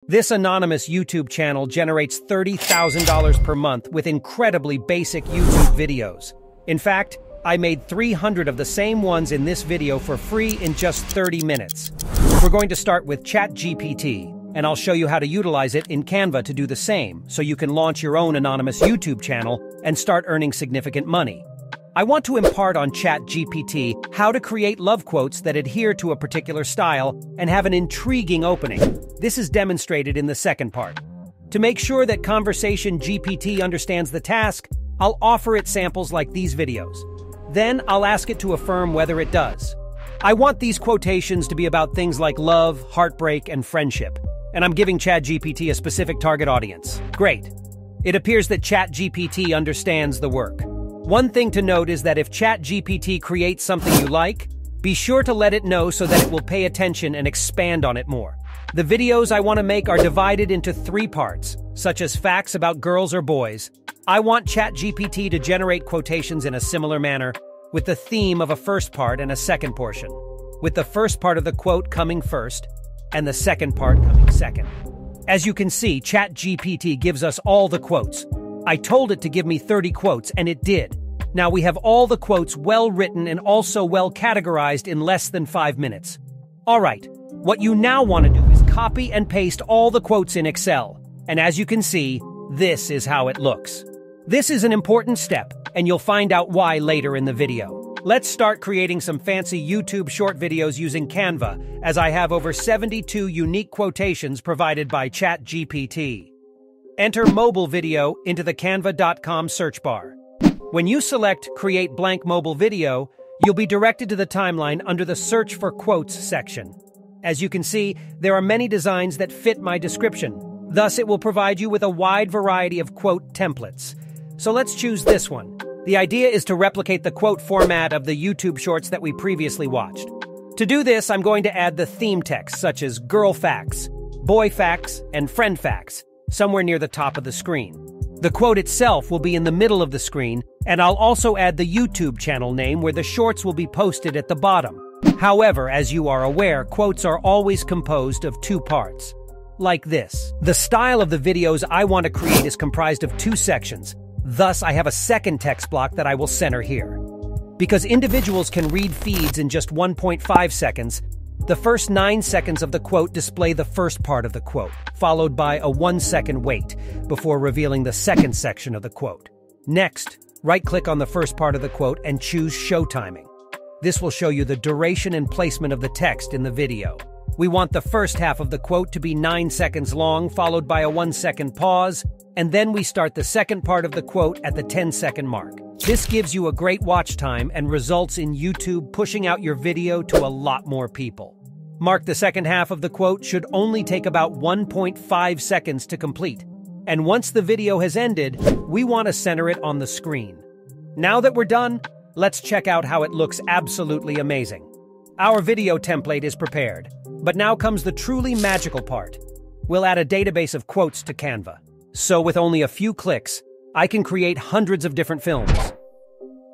This anonymous YouTube channel generates $30,000 per month with incredibly basic YouTube videos. In fact, I made 300 of the same ones in this video for free in just 30 minutes. We're going to start with ChatGPT, and I'll show you how to utilize it in Canva to do the same, so you can launch your own anonymous YouTube channel and start earning significant money. I want to impart on ChatGPT how to create love quotes that adhere to a particular style and have an intriguing opening. This is demonstrated in the second part. To make sure that Conversation GPT understands the task, I'll offer it samples like these videos. Then I'll ask it to affirm whether it does. I want these quotations to be about things like love, heartbreak, and friendship, and I'm giving ChatGPT a specific target audience. Great. It appears that ChatGPT understands the work. One thing to note is that if ChatGPT creates something you like, be sure to let it know so that it will pay attention and expand on it more. The videos I want to make are divided into 3 parts, such as facts about girls or boys. I want ChatGPT to generate quotations in a similar manner, with the theme of a first part and a second portion, with the first part of the quote coming first and the second part coming second. As you can see, ChatGPT gives us all the quotes. I told it to give me 30 quotes, and it did. Now we have all the quotes well written and also well categorized in less than 5 minutes. Alright, what you now want to do is copy and paste all the quotes in Excel. And as you can see, this is how it looks. This is an important step, and you'll find out why later in the video. Let's start creating some fancy YouTube short videos using Canva, as I have over 72 unique quotations provided by ChatGPT. Enter mobile video into the canva.com search bar. When you select Create Blank Mobile Video, you'll be directed to the timeline under the Search for Quotes section. As you can see, there are many designs that fit my description. Thus, it will provide you with a wide variety of quote templates. So let's choose this one. The idea is to replicate the quote format of the YouTube shorts that we previously watched. To do this, I'm going to add the theme text, such as girl facts, boy facts, and friend facts, somewhere near the top of the screen. The quote itself will be in the middle of the screen, and I'll also add the YouTube channel name where the shorts will be posted at the bottom. However, as you are aware, quotes are always composed of 2 parts. Like this. The style of the videos I want to create is comprised of 2 sections. Thus, I have a second text block that I will center here. Because individuals can read feeds in just 1.5 seconds, the first 9 seconds of the quote display the first part of the quote, followed by a 1-second wait before revealing the second section of the quote. Next, right-click on the first part of the quote and choose Show Timing. This will show you the duration and placement of the text in the video. We want the first half of the quote to be 9 seconds long, followed by a 1-second pause, and then we start the second part of the quote at the 10-second mark. This gives you a great watch time and results in YouTube pushing out your video to a lot more people. Mark the second half of the quote should only take about 1.5 seconds to complete. And once the video has ended, we want to center it on the screen. Now that we're done, let's check out how it looks absolutely amazing. Our video template is prepared, but now comes the truly magical part. We'll add a database of quotes to Canva. So with only a few clicks, I can create hundreds of different films.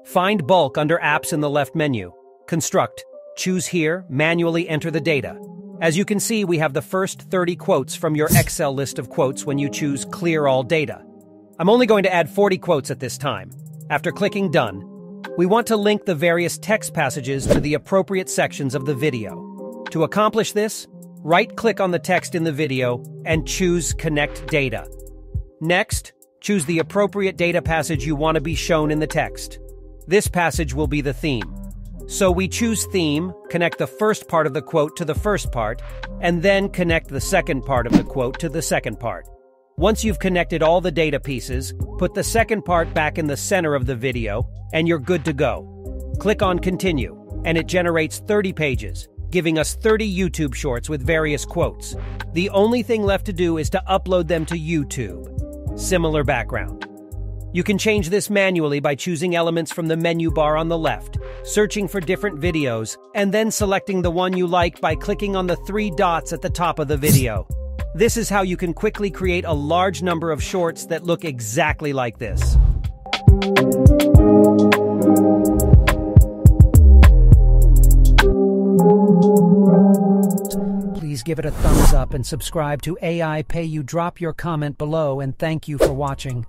Find bulk under apps in the left menu. Construct. Choose here, manually enter the data. As you can see, we have the first 30 quotes from your Excel list of quotes when you choose Clear All Data. I'm only going to add 40 quotes at this time. After clicking Done, we want to link the various text passages to the appropriate sections of the video. To accomplish this, right-click on the text in the video and choose Connect Data. Next, choose the appropriate data passage you want to be shown in the text. This passage will be the theme. So we choose Theme, connect the first part of the quote to the first part, and then connect the second part of the quote to the second part. Once you've connected all the data pieces, put the second part back in the center of the video, and you're good to go. Click on Continue, and it generates 30 pages, giving us 30 YouTube shorts with various quotes. The only thing left to do is to upload them to YouTube. Similar background. You can change this manually by choosing elements from the menu bar on the left, searching for different videos, and then selecting the one you like by clicking on the 3 dots at the top of the video. This is how you can quickly create a large number of shorts that look exactly like this. Please give it a thumbs up and subscribe to AI Pay You. Drop your comment below, and thank you for watching.